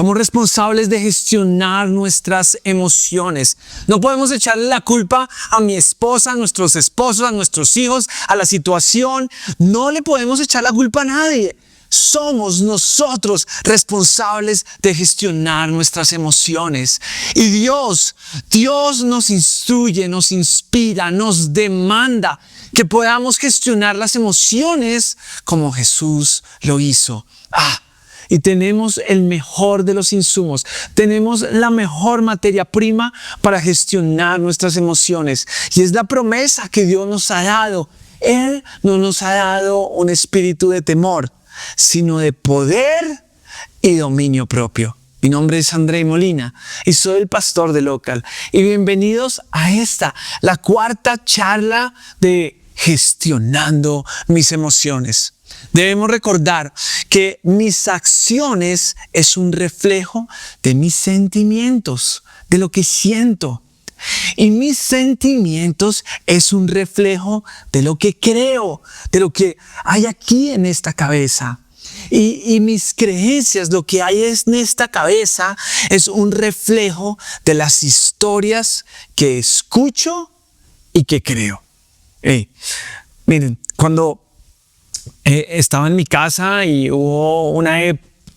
Somos responsables de gestionar nuestras emociones. No podemos echarle la culpa a mi esposa, a nuestros esposos, a nuestros hijos, a la situación. No le podemos echar la culpa a nadie. Somos nosotros responsables de gestionar nuestras emociones. Y Dios nos instruye, nos inspira, nos demanda que podamos gestionar las emociones como Jesús lo hizo. Y tenemos el mejor de los insumos. Tenemos la mejor materia prima para gestionar nuestras emociones. Y es la promesa que Dios nos ha dado. Él no nos ha dado un espíritu de temor, sino de poder y dominio propio. Mi nombre es André Molina y soy el pastor de Local. Y bienvenidos a la cuarta charla de Gestionando mis emociones. Debemos recordar que mis acciones es un reflejo de mis sentimientos, de lo que siento. Y mis sentimientos es un reflejo de lo que creo, de lo que hay aquí en esta cabeza. Y mis creencias, lo que hay en esta cabeza, es un reflejo de las historias que escucho y que creo. Miren, cuando estaba en mi casa y hubo una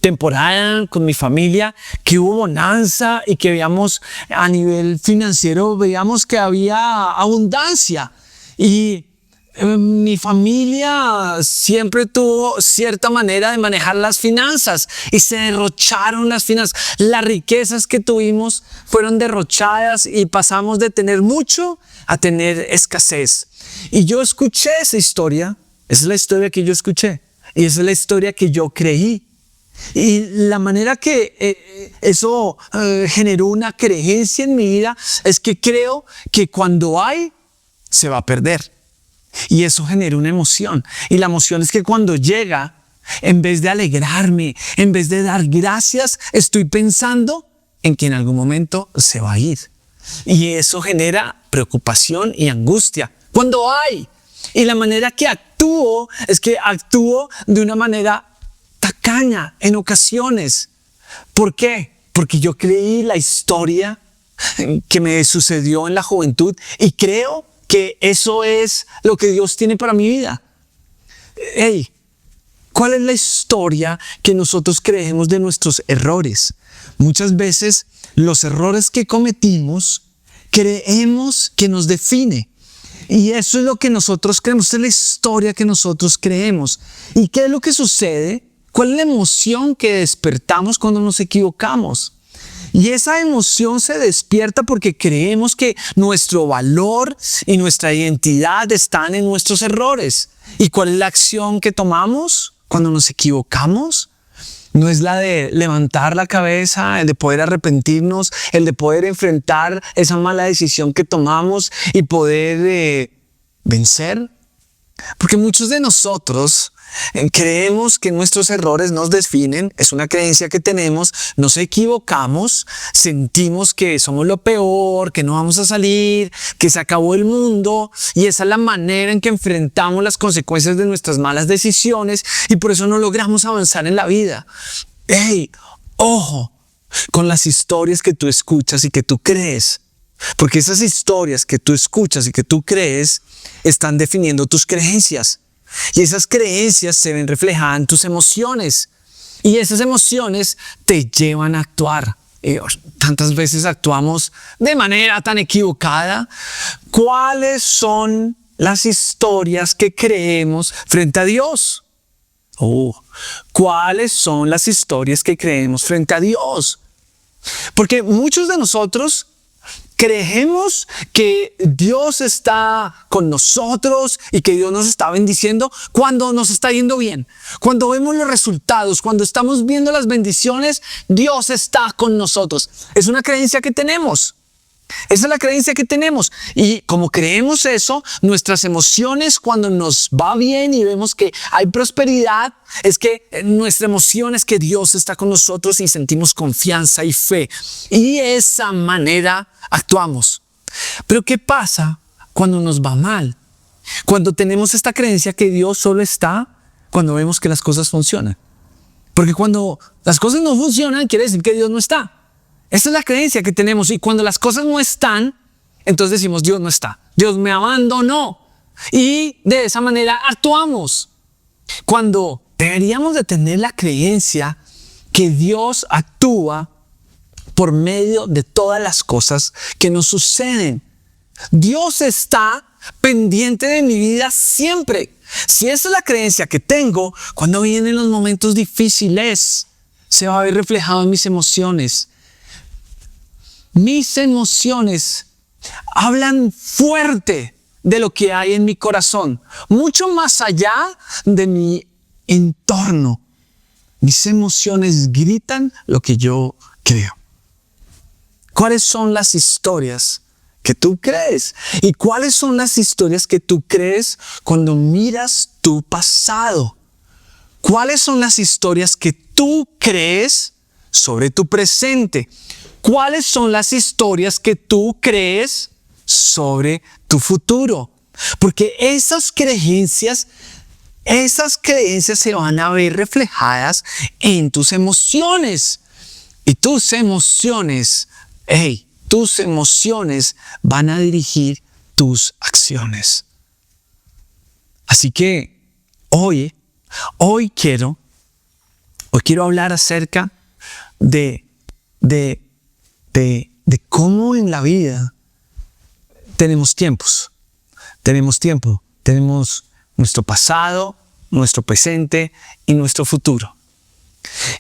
temporada con mi familia que hubo bonanza y que veíamos a nivel financiero, veíamos que había abundancia. Y mi familia siempre tuvo cierta manera de manejar las finanzas y se derrocharon las finanzas. Las riquezas que tuvimos fueron derrochadas y pasamos de tener mucho a tener escasez. Y yo escuché esa historia. Esa es la historia que yo escuché y esa es la historia que yo creí. Y la manera que eso generó una creencia en mi vida es que creo que cuando hay, se va a perder. Y eso genera una emoción. Y la emoción es que cuando llega, en vez de alegrarme, en vez de dar gracias, estoy pensando en que en algún momento se va a ir. Y eso genera preocupación y angustia. Cuando hay. Y la manera que actúo es que actúo de una manera tacaña en ocasiones. ¿Por qué? Porque yo creí la historia que me sucedió en la juventud y creo que eso es lo que Dios tiene para mi vida. ¿Cuál es la historia que nosotros creemos de nuestros errores? Muchas veces los errores que cometimos creemos que nos define. Y eso es lo que nosotros creemos, es la historia que nosotros creemos. ¿Y qué es lo que sucede? ¿Cuál es la emoción que despertamos cuando nos equivocamos? Y esa emoción se despierta porque creemos que nuestro valor y nuestra identidad están en nuestros errores. ¿Y cuál es la acción que tomamos cuando nos equivocamos? No es la de levantar la cabeza, el de poder arrepentirnos, el de poder enfrentar esa mala decisión que tomamos y poder vencer. Porque muchos de nosotros creemos que nuestros errores nos definen, es una creencia que tenemos, nos equivocamos, sentimos que somos lo peor, que no vamos a salir, que se acabó el mundo y esa es la manera en que enfrentamos las consecuencias de nuestras malas decisiones y por eso no logramos avanzar en la vida. Ojo con las historias que tú escuchas y que tú crees. Porque esas historias que tú escuchas y que tú crees están definiendo tus creencias. Y esas creencias se ven reflejadas en tus emociones. Y esas emociones te llevan a actuar. Tantas veces actuamos de manera tan equivocada. ¿Cuáles son las historias que creemos frente a Dios? ¿Cuáles son las historias que creemos frente a Dios? Porque muchos de nosotros creemos que Dios está con nosotros y que Dios nos está bendiciendo cuando nos está yendo bien. Cuando vemos los resultados, cuando estamos viendo las bendiciones, Dios está con nosotros. Es una creencia que tenemos. Esa es la creencia que tenemos. Y como creemos eso, nuestras emociones cuando nos va bien y vemos que hay prosperidad, es que nuestra emoción es que Dios está con nosotros y sentimos confianza y fe. Y de esa manera actuamos. Pero ¿qué pasa cuando nos va mal? Cuando tenemos esta creencia que Dios solo está cuando vemos que las cosas funcionan. Porque cuando las cosas no funcionan, quiere decir que Dios no está. Esa es la creencia que tenemos. Y cuando las cosas no están, entonces decimos, Dios no está. Dios me abandonó. Y de esa manera actuamos. Cuando deberíamos de tener la creencia que Dios actúa por medio de todas las cosas que nos suceden. Dios está pendiente de mi vida siempre. Si esa es la creencia que tengo, cuando vienen los momentos difíciles, se va a ver reflejado en mis emociones. Mis emociones hablan fuerte de lo que hay en mi corazón, mucho más allá de mi entorno. Mis emociones gritan lo que yo creo. ¿Cuáles son las historias que tú crees? ¿Y cuáles son las historias que tú crees cuando miras tu pasado? ¿Cuáles son las historias que tú crees sobre tu presente? ¿Cuáles son las historias que tú crees sobre tu futuro? Porque esas creencias se van a ver reflejadas en tus emociones. Y tus emociones van a dirigir tus acciones. Así que hoy quiero hablar acerca de cómo en la vida tenemos tiempos. Tenemos tiempo. Tenemos nuestro pasado, nuestro presente y nuestro futuro.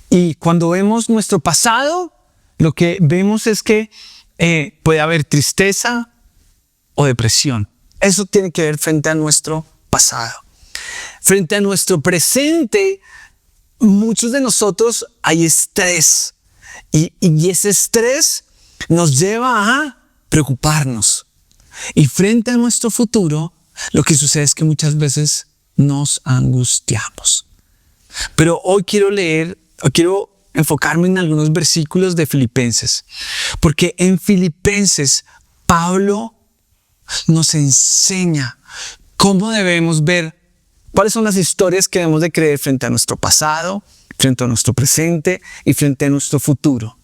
Y cuando vemos nuestro pasado, lo que vemos es que puede haber tristeza o depresión. Eso tiene que ver frente a nuestro pasado. Frente a nuestro presente, muchos de nosotros hay estrés. Y ese estrés nos lleva a preocuparnos. Y frente a nuestro futuro, lo que sucede es que muchas veces nos angustiamos. Pero hoy quiero enfocarme en algunos versículos de Filipenses. Porque en Filipenses, Pablo nos enseña cómo debemos ver, cuáles son las historias que debemos de creer frente a nuestro pasado, frente a nuestro presente y frente a nuestro futuro.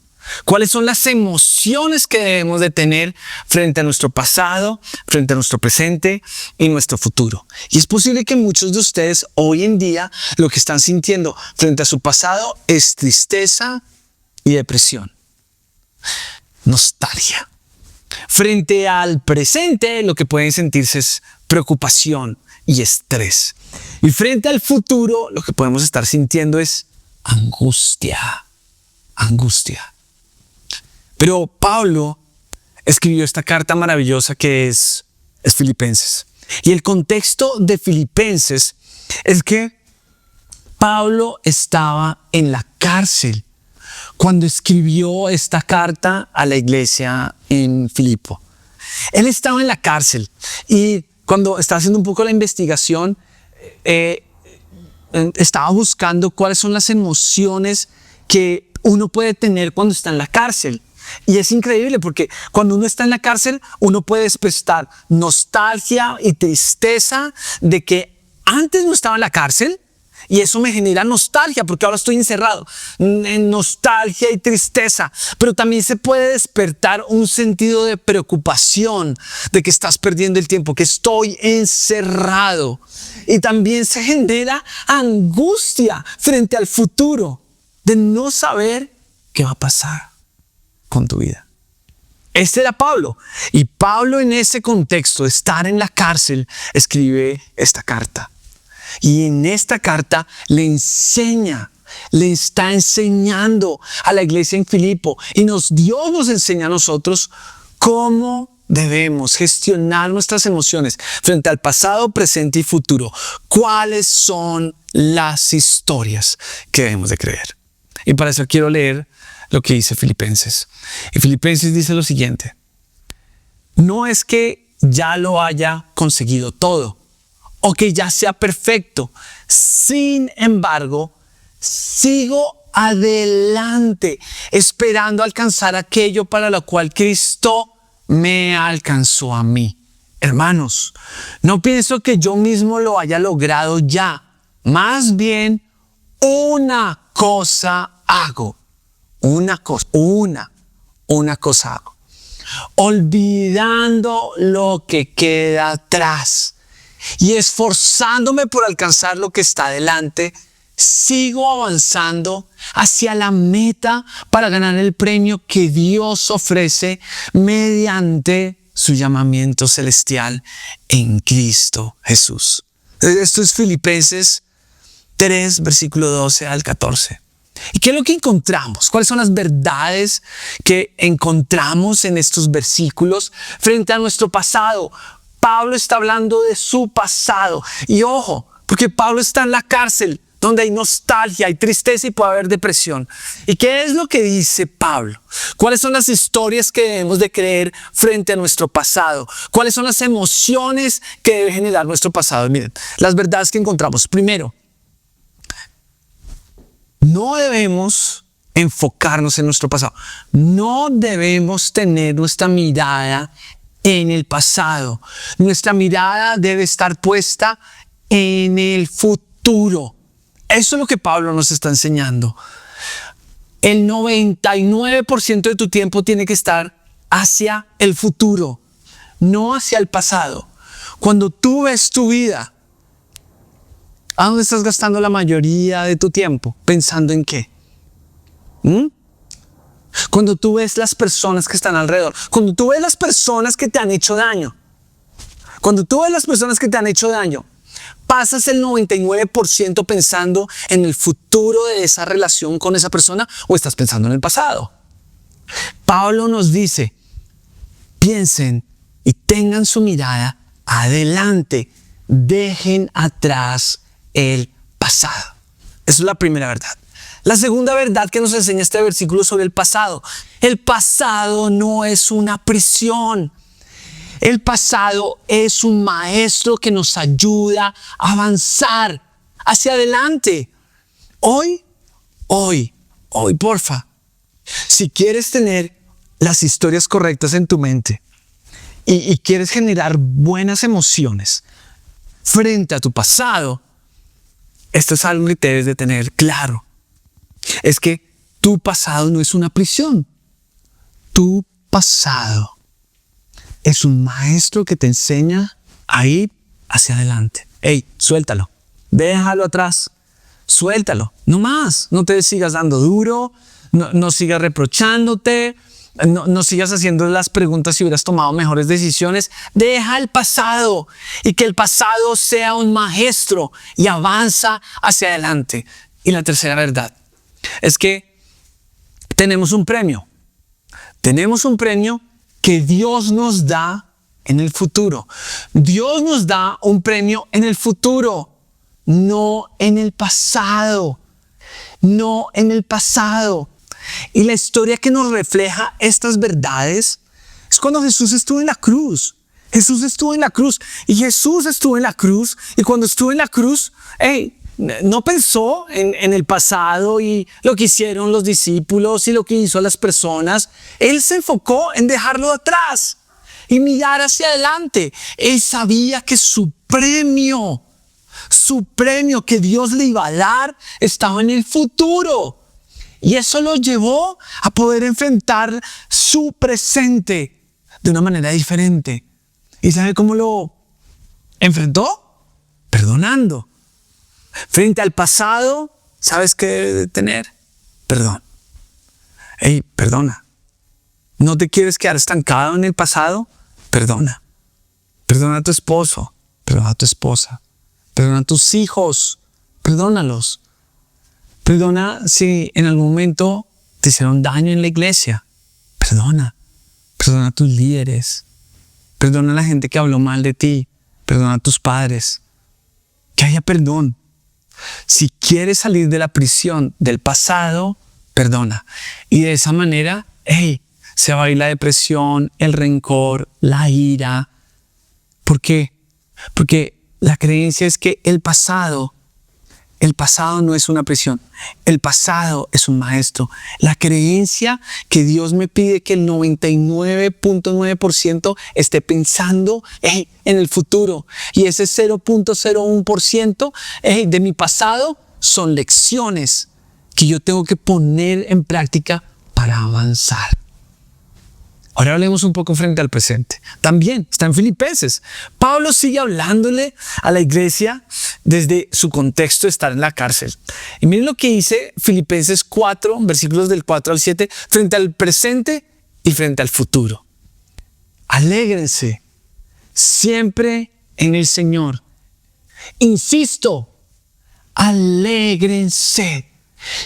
¿Cuáles son las emociones que debemos de tener frente a nuestro pasado, frente a nuestro presente y nuestro futuro? Y es posible que muchos de ustedes hoy en día lo que están sintiendo frente a su pasado es tristeza y depresión, nostalgia. Frente al presente lo que pueden sentirse es preocupación y estrés. Y frente al futuro lo que podemos estar sintiendo es angustia. Pero Pablo escribió esta carta maravillosa que es Filipenses. Y el contexto de Filipenses es que Pablo estaba en la cárcel cuando escribió esta carta a la iglesia en Filipo. Él estaba en la cárcel y cuando estaba haciendo un poco la investigación, estaba buscando cuáles son las emociones que uno puede tener cuando está en la cárcel. Y es increíble porque cuando uno está en la cárcel, uno puede expresar nostalgia y tristeza de que antes no estaba en la cárcel. Y eso me genera nostalgia porque ahora estoy encerrado. Nostalgia y tristeza. Pero también se puede despertar un sentido de preocupación de que estás perdiendo el tiempo, que estoy encerrado. Y también se genera angustia frente al futuro de no saber qué va a pasar con tu vida. Este era Pablo. Y Pablo, en ese contexto de estar en la cárcel, escribe esta carta. Y en esta carta le está enseñando a la iglesia en Filipo. Y Dios nos enseña a nosotros cómo debemos gestionar nuestras emociones frente al pasado, presente y futuro. ¿Cuáles son las historias que debemos de creer? Y para eso quiero leer lo que dice Filipenses. Y Filipenses dice lo siguiente: no es que ya lo haya conseguido todo o que ya sea perfecto. Sin embargo, sigo adelante, esperando alcanzar aquello para lo cual Cristo me alcanzó a mí. Hermanos, no pienso que yo mismo lo haya logrado ya. Más bien, una cosa hago. Una cosa hago. Olvidando lo que queda atrás y esforzándome por alcanzar lo que está delante, sigo avanzando hacia la meta para ganar el premio que Dios ofrece mediante su llamamiento celestial en Cristo Jesús. Esto es Filipenses 3, versículo 12 al 14. ¿Y qué es lo que encontramos? ¿Cuáles son las verdades que encontramos en estos versículos frente a nuestro pasado? Pablo está hablando de su pasado. Y ojo, porque Pablo está en la cárcel, donde hay nostalgia, hay tristeza y puede haber depresión. ¿Y qué es lo que dice Pablo? ¿Cuáles son las historias que debemos de creer frente a nuestro pasado? ¿Cuáles son las emociones que debe generar nuestro pasado? Miren, las verdades que encontramos. Primero, no debemos enfocarnos en nuestro pasado. No debemos tener nuestra mirada en el pasado. Nuestra mirada debe estar puesta en el futuro. Eso es lo que Pablo nos está enseñando. El 99% de tu tiempo tiene que estar hacia el futuro, no hacia el pasado. Cuando tú ves tu vida, ¿a dónde estás gastando la mayoría de tu tiempo? ¿Pensando en qué? Cuando tú ves las personas que están alrededor, cuando tú ves las personas que te han hecho daño, ¿pasas el 99% pensando en el futuro de esa relación con esa persona o estás pensando en el pasado? Pablo nos dice, piensen y tengan su mirada adelante, dejen atrás el pasado. Esa es la primera verdad. La segunda verdad que nos enseña este versículo sobre el pasado. El pasado no es una prisión. El pasado es un maestro que nos ayuda a avanzar hacia adelante. Hoy, porfa. Si quieres tener las historias correctas en tu mente y quieres generar buenas emociones frente a tu pasado, esto es algo que debes de tener claro. Es que tu pasado no es una prisión. Tu pasado es un maestro que te enseña a ir hacia adelante. Hey, suéltalo. Déjalo atrás. Suéltalo. No más. No te sigas dando duro. No sigas reprochándote. No sigas haciendo las preguntas si hubieras tomado mejores decisiones. Deja el pasado y que el pasado sea un maestro y avanza hacia adelante. Y la tercera verdad es que tenemos un premio. Tenemos un premio que Dios nos da en el futuro. Dios nos da un premio en el futuro, no en el pasado. No en el pasado. Y la historia que nos refleja estas verdades es cuando Jesús estuvo en la cruz. Jesús estuvo en la cruz. Y Jesús estuvo en la cruz. Y cuando estuvo en la cruz, no pensó en el pasado y lo que hicieron los discípulos y lo que hizo las personas. Él se enfocó en dejarlo atrás y mirar hacia adelante. Él sabía que su premio que Dios le iba a dar estaba en el futuro. Y eso lo llevó a poder enfrentar su presente de una manera diferente. ¿Y sabe cómo lo enfrentó? Perdonando. Frente al pasado, ¿sabes qué debe de tener? Perdón. Perdona. ¿No te quieres quedar estancado en el pasado? Perdona. Perdona a tu esposo. Perdona a tu esposa. Perdona a tus hijos. Perdónalos. Perdona si en algún momento te hicieron daño en la iglesia. Perdona. Perdona a tus líderes. Perdona a la gente que habló mal de ti. Perdona a tus padres. Que haya perdón. Si quieres salir de la prisión del pasado, perdona. Y de esa manera, se va a ir la depresión, el rencor, la ira. ¿Por qué? Porque la creencia es que el pasado no es una prisión. El pasado es un maestro. La creencia que Dios me pide que el 99.9% esté pensando en el futuro. Y ese 0.01% de mi pasado son lecciones que yo tengo que poner en práctica para avanzar. Ahora hablemos un poco frente al presente. También está en Filipenses. Pablo sigue hablándole a la iglesia desde su contexto de estar en la cárcel. Y miren lo que dice Filipenses 4, versículos del 4 al 7, frente al presente y frente al futuro. Alégrense siempre en el Señor. Insisto, alégrense.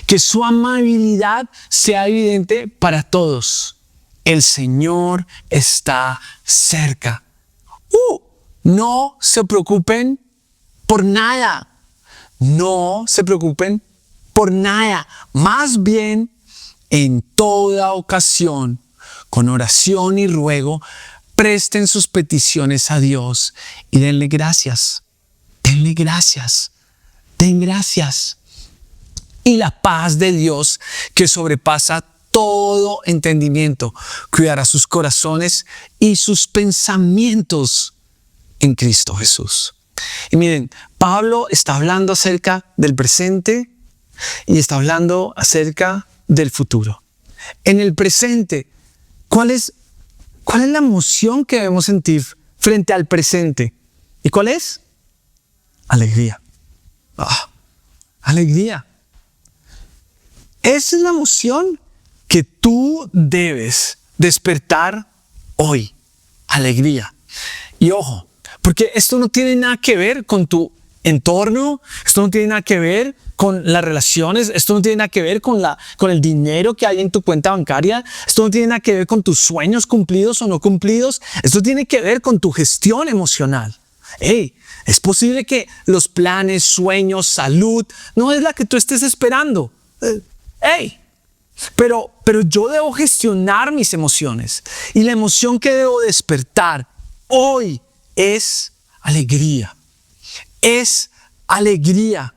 Que su amabilidad sea evidente para todos. El Señor está cerca. No se preocupen por nada. No se preocupen por nada. Más bien, en toda ocasión, con oración y ruego, presten sus peticiones a Dios y denle gracias. Denle gracias. Den gracias. Y la paz de Dios, que sobrepasa todo entendimiento, cuidará sus corazones y sus pensamientos en Cristo Jesús. Y miren, Pablo está hablando acerca del presente y está hablando acerca del futuro. En el presente, ¿cuál es la emoción que debemos sentir frente al presente? ¿Y cuál es? Alegría. Alegría. Esa es la emoción que tú debes despertar hoy. Alegría. Y ojo, porque esto no tiene nada que ver con tu entorno, esto no tiene nada que ver con las relaciones, esto no tiene nada que ver con el dinero que hay en tu cuenta bancaria, esto no tiene nada que ver con tus sueños cumplidos o no cumplidos, esto tiene que ver con tu gestión emocional. Es posible que los planes, sueños, salud, no es la que tú estés esperando. Pero yo debo gestionar mis emociones. Y la emoción que debo despertar hoy es alegría. Es alegría.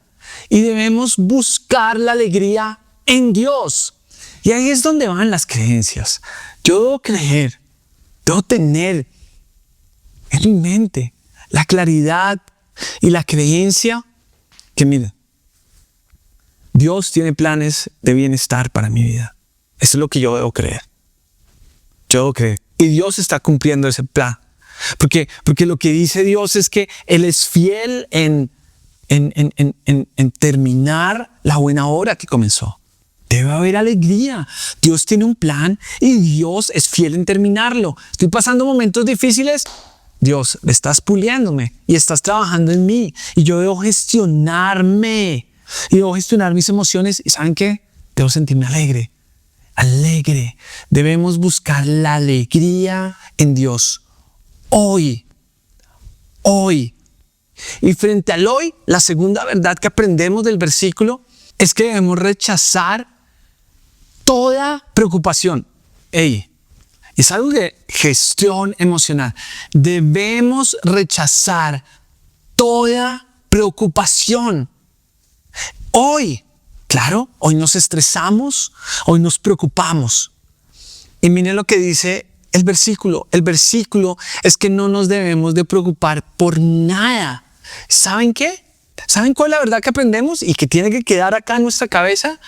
Y debemos buscar la alegría en Dios. Y ahí es donde van las creencias. Yo debo creer, debo tener en mi mente la claridad y la creencia que, mira, Dios tiene planes de bienestar para mi vida. Eso es lo que yo debo creer. Yo debo creer. Y Dios está cumpliendo ese plan. Porque lo que dice Dios es que Él es fiel en terminar la buena obra que comenzó. Debe haber alegría. Dios tiene un plan y Dios es fiel en terminarlo. Estoy pasando momentos difíciles. Dios, estás puliéndome y estás trabajando en mí. Y yo debo gestionarme. Y debo gestionar mis emociones. ¿Y saben qué? Debo sentirme alegre. Alegre. Debemos buscar la alegría en Dios. Hoy. Y frente al hoy, la segunda verdad que aprendemos del versículo es que debemos rechazar toda preocupación. Es algo de gestión emocional. Debemos rechazar toda preocupación. Hoy, claro, hoy nos estresamos, hoy nos preocupamos. Y miren lo que dice el versículo. El versículo es que no nos debemos de preocupar por nada. ¿Saben qué? ¿Saben cuál es la verdad que aprendemos y que tiene que quedar acá en nuestra cabeza?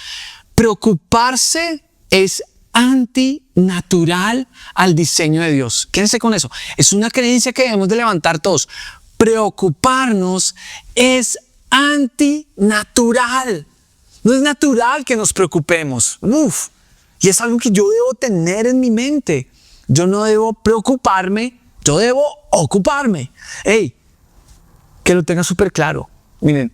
Preocuparse es antinatural al diseño de Dios. Quédense con eso. Es una creencia que debemos de levantar todos. Preocuparnos es antinatural. No es natural que nos preocupemos. Y es algo que yo debo tener en mi mente. Yo no debo preocuparme, yo debo ocuparme. Que lo tengan súper claro. Miren,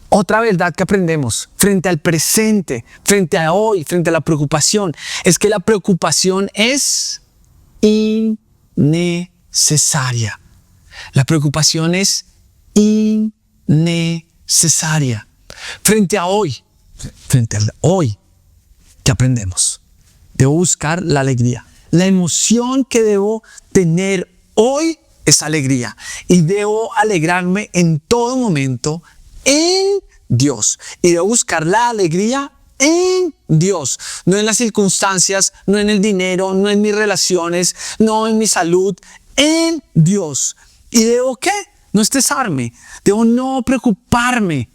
otra verdad que aprendemos frente al presente, frente a hoy, frente a la preocupación, es que la preocupación es innecesaria. La preocupación es innecesaria. Frente al hoy, ¿qué aprendemos? Debo buscar la alegría. La emoción que debo tener hoy es alegría. Y debo alegrarme en todo momento en Dios. Y debo buscar la alegría en Dios. No en las circunstancias, no en el dinero, no en mis relaciones, no en mi salud. En Dios. ¿Y debo qué? No estresarme. Debo no preocuparme.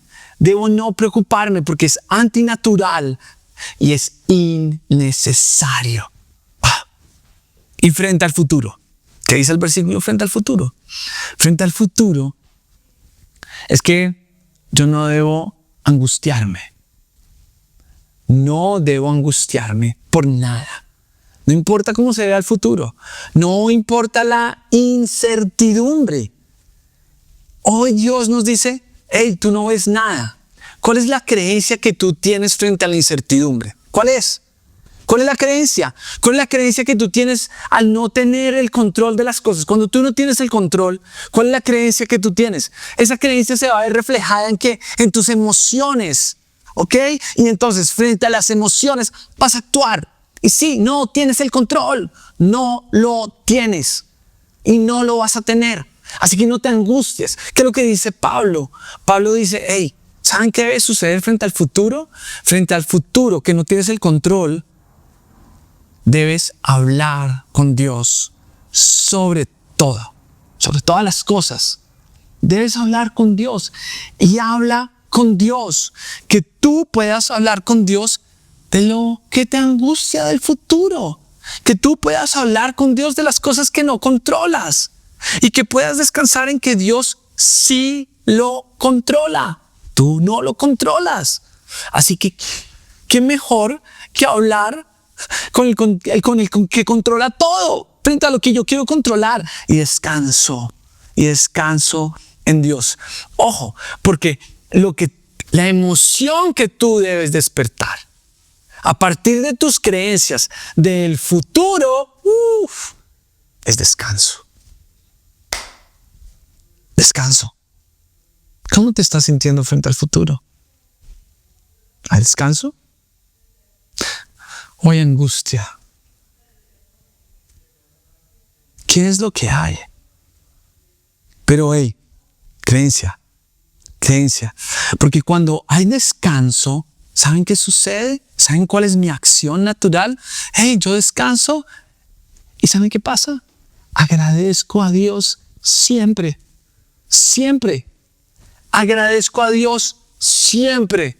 debo no preocuparme porque es antinatural y es innecesario. Y frente al futuro, ¿qué dice el versículo frente al futuro? Frente al futuro es que yo no debo angustiarme. No debo angustiarme por nada. No importa cómo se vea el futuro. No importa la incertidumbre. Hoy Dios nos dice, hey, tú no ves nada. ¿Cuál es la creencia que tú tienes frente a la incertidumbre? ¿Cuál es? ¿Cuál es la creencia? ¿Cuál es la creencia que tú tienes al no tener el control de las cosas? Cuando tú no tienes el control, ¿cuál es la creencia que tú tienes? Esa creencia se va a ver reflejada en ¿qué? En tus emociones, ¿ok? Y entonces frente a las emociones vas a actuar. Y sí, no tienes el control, no lo tienes y no lo vas a tener. Así que no te angusties. ¿Qué es lo que dice Pablo? Pablo dice, hey, ¿saben qué debe suceder frente al futuro? Frente al futuro que no tienes el control, debes hablar con Dios sobre todo, sobre todas las cosas. Debes hablar con Dios y habla con Dios. Que tú puedas hablar con Dios de lo que te angustia del futuro. Que tú puedas hablar con Dios de las cosas que no controlas. Y que puedas descansar en que Dios sí lo controla. Tú no lo controlas. Así que, ¿qué mejor que hablar con el que controla todo frente a lo que yo quiero controlar? Y descanso en Dios. Ojo, porque la emoción que tú debes despertar a partir de tus creencias del futuro, es descanso. Descanso. ¿Cómo te estás sintiendo frente al futuro? ¿Hay descanso? ¿O hay angustia? ¿Qué es lo que hay? Pero hey, creencia. Porque cuando hay descanso, ¿saben qué sucede? ¿Saben cuál es mi acción natural? Hey, yo descanso y ¿saben qué pasa? Agradezco a Dios siempre. Siempre. Agradezco a Dios siempre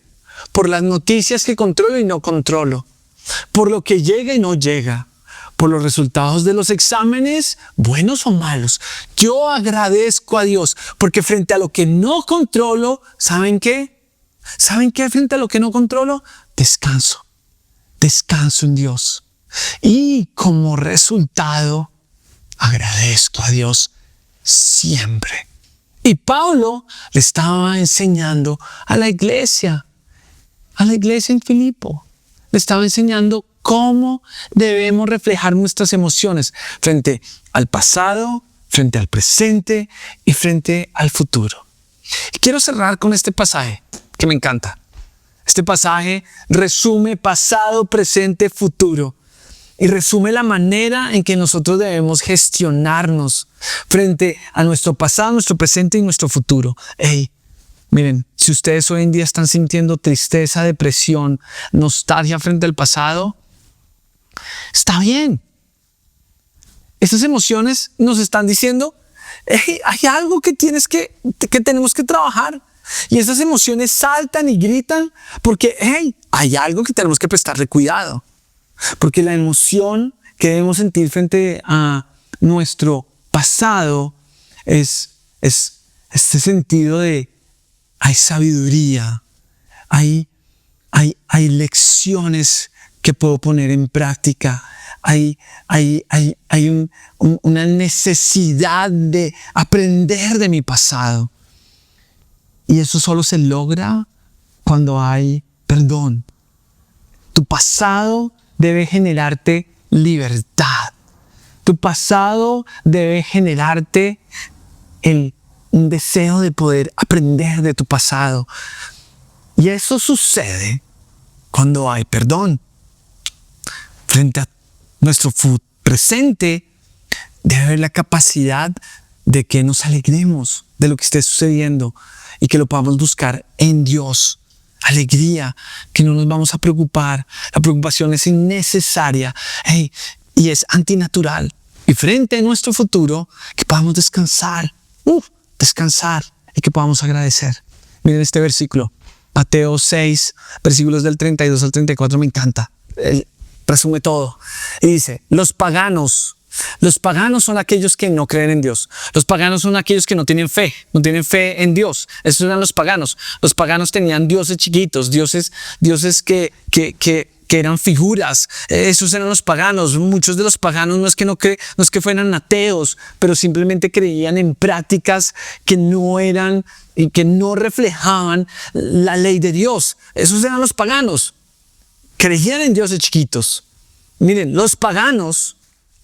por las noticias que controlo y no controlo, por lo que llega y no llega, por los resultados de los exámenes, buenos o malos. Yo agradezco a Dios porque frente a lo que no controlo, ¿saben qué? ¿Saben qué? Frente a lo que no controlo, descanso. Descanso en Dios. Y como resultado, agradezco a Dios siempre. Y Pablo le estaba enseñando a la iglesia en Filipo. Le estaba enseñando cómo debemos reflejar nuestras emociones frente al pasado, frente al presente y frente al futuro. Y quiero cerrar con este pasaje que me encanta. Este pasaje resume pasado, presente, futuro. Y resume la manera en que nosotros debemos gestionarnos frente a nuestro pasado, nuestro presente y nuestro futuro. Hey, miren, si ustedes hoy en día están sintiendo tristeza, depresión, nostalgia frente al pasado, está bien. Esas emociones nos están diciendo, hey, hay algo que tenemos que trabajar. Y esas emociones saltan y gritan porque, hey, hay algo que tenemos que prestarle cuidado. Porque la emoción que debemos sentir frente a nuestro pasado es este sentido de hay sabiduría, hay lecciones que puedo poner en práctica, hay una necesidad de aprender de mi pasado. Y eso solo se logra cuando hay perdón. Tu pasado debe generarte libertad. Tu pasado debe generarte un deseo de poder aprender de tu pasado. Y eso sucede cuando hay perdón. Frente a nuestro presente debe haber la capacidad de que nos alegremos de lo que esté sucediendo y que lo podamos buscar en Dios. Alegría, que no nos vamos a preocupar. La preocupación es innecesaria, hey, y es antinatural. Y frente a nuestro futuro, que podamos descansar y que podamos agradecer. Miren este versículo. Mateo 6, versículos del 32 al 34, me encanta. Él resume todo. Y dice, los paganos son aquellos que no creen en Dios. Los paganos son aquellos que no tienen fe en Dios. Esos eran los paganos. Los paganos tenían dioses chiquitos, dioses que eran figuras. Esos eran los paganos. Muchos de los paganos no es que fueran ateos, pero simplemente creían en prácticas que no eran y que no reflejaban la ley de Dios. Esos eran los paganos. Creían en dioses chiquitos. Miren, los paganos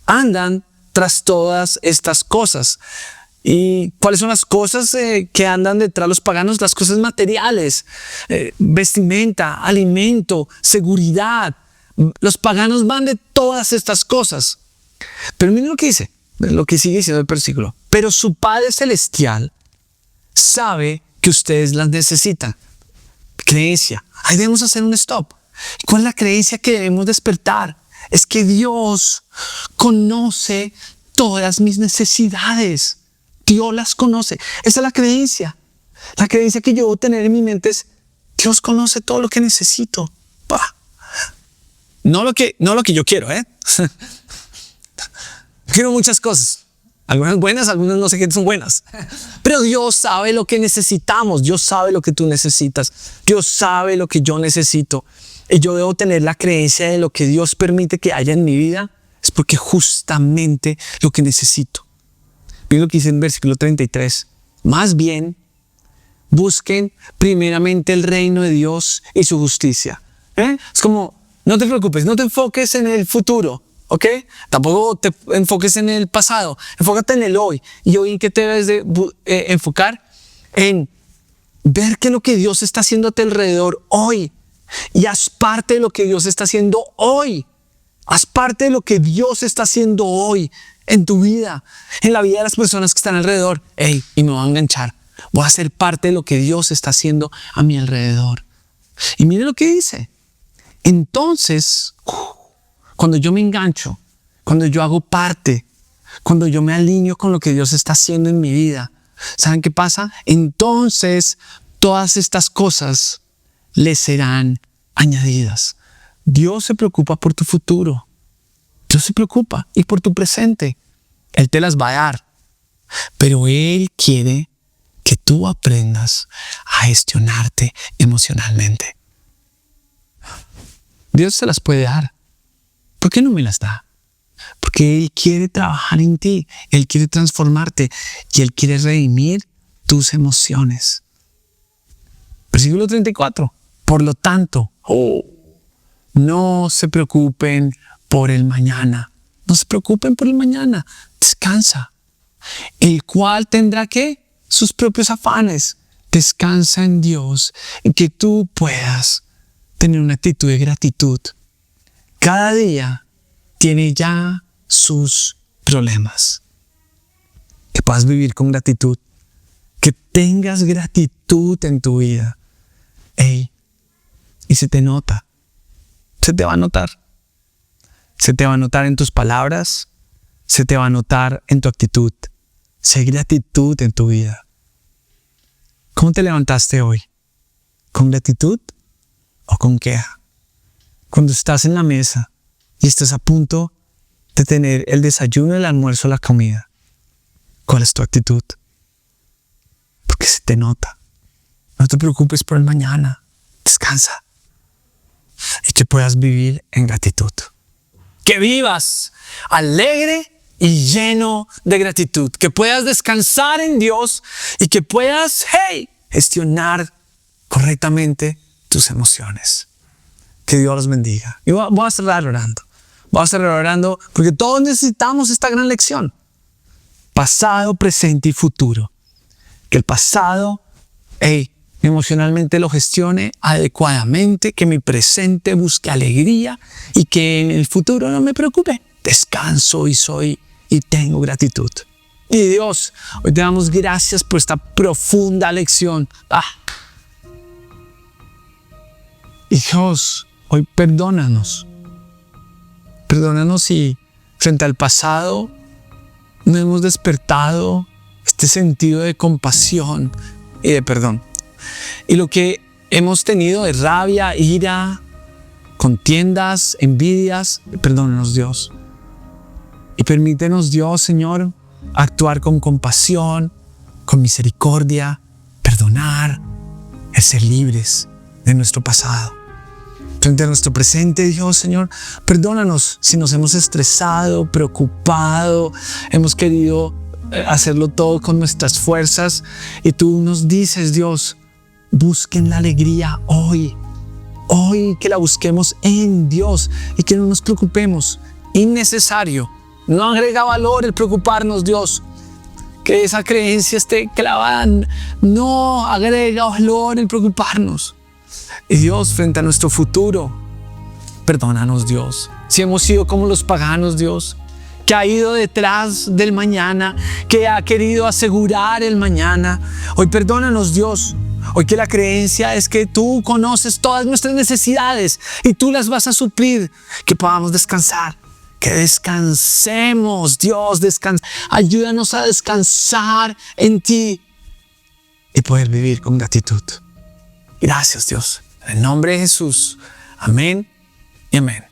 andan tras todas estas cosas. ¿Y cuáles son las cosas que andan detrás de los paganos? Las cosas materiales, vestimenta, alimento, seguridad. Los paganos van de todas estas cosas. Pero miren lo que dice, lo que sigue diciendo el versículo. Pero su Padre Celestial sabe que ustedes las necesitan. Creencia. Ahí debemos hacer un stop. ¿Cuál es la creencia que debemos despertar? Es que Dios conoce todas mis necesidades. Dios las conoce. Esa es la creencia. La creencia que yo debo tener en mi mente es: Dios conoce todo lo que necesito. No lo que yo quiero, Quiero muchas cosas. Algunas buenas, algunas no sé qué son buenas. Pero Dios sabe lo que necesitamos. Dios sabe lo que tú necesitas. Dios sabe lo que yo necesito. Y yo debo tener la creencia de lo que Dios permite que haya en mi vida. Es porque justamente lo que necesito. Miren lo que dice en versículo 33. Más bien, busquen primeramente el reino de Dios y su justicia. Es como, no te preocupes, no te enfoques en el futuro. ¿Ok? Tampoco te enfoques en el pasado. Enfócate en el hoy. ¿Y hoy en qué te debes de enfocar? En ver qué es lo que Dios está haciendo a tu alrededor hoy. Y haz parte de lo que Dios está haciendo hoy. Haz parte de lo que Dios está haciendo hoy en tu vida, en la vida de las personas que están alrededor. Y me voy a enganchar. Voy a ser parte de lo que Dios está haciendo a mi alrededor. Y mire lo que dice. Entonces, cuando yo me engancho, cuando yo hago parte, cuando yo me alineo con lo que Dios está haciendo en mi vida, ¿saben qué pasa? Entonces, todas estas cosas le serán añadidas. Dios se preocupa por tu futuro. Dios se preocupa y por tu presente. Él te las va a dar. Pero Él quiere que tú aprendas a gestionarte emocionalmente. Dios te las puede dar. ¿Por qué no me las da? Porque Él quiere trabajar en ti. Él quiere transformarte. Y Él quiere redimir tus emociones. Versículo 34. Por lo tanto, no se preocupen por el mañana. No se preocupen por el mañana. Descansa. El cual tendrá ¿qué? Sus propios afanes. Descansa en Dios y que tú puedas tener una actitud de gratitud. Cada día tiene ya sus problemas. Que puedas vivir con gratitud. Que tengas gratitud en tu vida. Y se te nota. Se te va a notar. Se te va a notar en tus palabras. Se te va a notar en tu actitud. Sé gratitud en tu vida. ¿Cómo te levantaste hoy? ¿Con gratitud o con queja? Cuando estás en la mesa y estás a punto de tener el desayuno, el almuerzo, la comida, ¿cuál es tu actitud? Porque se te nota. No te preocupes por el mañana. Descansa. Y que puedas vivir en gratitud. Que vivas alegre y lleno de gratitud. Que puedas descansar en Dios y que puedas, gestionar correctamente tus emociones. Que Dios los bendiga. Y voy a cerrar orando. Voy a cerrar orando porque todos necesitamos esta gran lección. Pasado, presente y futuro. Que el pasado, emocionalmente lo gestione adecuadamente, que mi presente busque alegría y que en el futuro no me preocupe. Descanso y tengo gratitud. Y Dios, hoy te damos gracias por esta profunda lección. Y Dios, hoy perdónanos. Perdónanos si frente al pasado no hemos despertado este sentido de compasión y de perdón. Y lo que hemos tenido de rabia, ira, contiendas, envidias, perdónanos, Dios. Y permítenos, Dios, Señor, actuar con compasión, con misericordia, perdonar, el ser libres de nuestro pasado. Frente a nuestro presente, Dios, Señor, perdónanos si nos hemos estresado, preocupado, hemos querido hacerlo todo con nuestras fuerzas. Y tú nos dices, Dios, busquen la alegría hoy. Hoy que la busquemos en Dios y que no nos preocupemos. Innecesario. No agrega valor el preocuparnos, Dios. Que esa creencia esté clavada. No agrega valor el preocuparnos. Y Dios, frente a nuestro futuro, perdónanos, Dios. Si hemos sido como los paganos, Dios, que ha ido detrás del mañana, que ha querido asegurar el mañana. Hoy perdónanos, Dios. Hoy que la creencia es que tú conoces todas nuestras necesidades y tú las vas a suplir. Que podamos descansar. Que descansemos, Dios, ayúdanos a descansar en ti y poder vivir con gratitud. Gracias, Dios. En el nombre de Jesús. Amén y amén.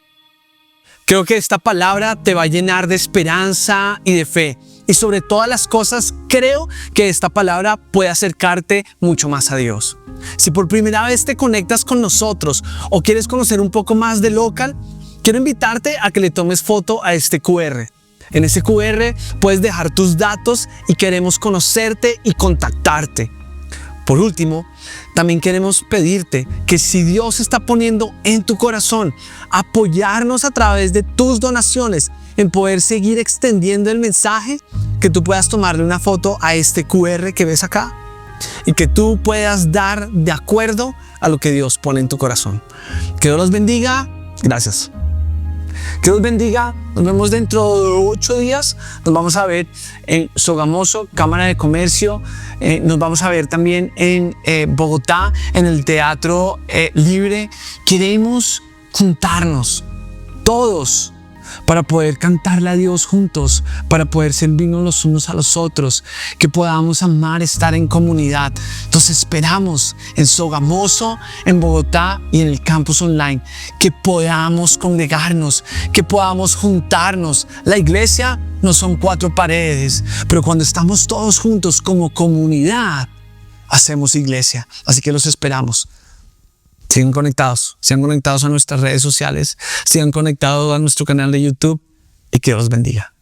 Creo que esta palabra te va a llenar de esperanza y de fe. Y sobre todas las cosas, creo que esta palabra puede acercarte mucho más a Dios. Si por primera vez te conectas con nosotros o quieres conocer un poco más de Local, quiero invitarte a que le tomes foto a este QR. En ese QR puedes dejar tus datos y queremos conocerte y contactarte. Por último, también queremos pedirte que si Dios está poniendo en tu corazón apoyarnos a través de tus donaciones en poder seguir extendiendo el mensaje, que tú puedas tomarle una foto a este QR que ves acá y que tú puedas dar de acuerdo a lo que Dios pone en tu corazón. Que Dios los bendiga. Gracias. Que Dios bendiga. Nos vemos dentro de 8 días. Nos vamos a ver en Sogamoso, Cámara de Comercio. Nos vamos a ver también en Bogotá, en el Teatro Libre. Queremos juntarnos todos para poder cantarle a Dios juntos, para poder servirnos los unos a los otros, que podamos amar, estar en comunidad. Entonces esperamos en Sogamoso, en Bogotá y en el campus online, que podamos congregarnos, que podamos juntarnos. La iglesia no son 4 paredes, pero cuando estamos todos juntos como comunidad, hacemos iglesia. Así que los esperamos. Sigan conectados a nuestras redes sociales, sigan conectados a nuestro canal de YouTube y que Dios los bendiga.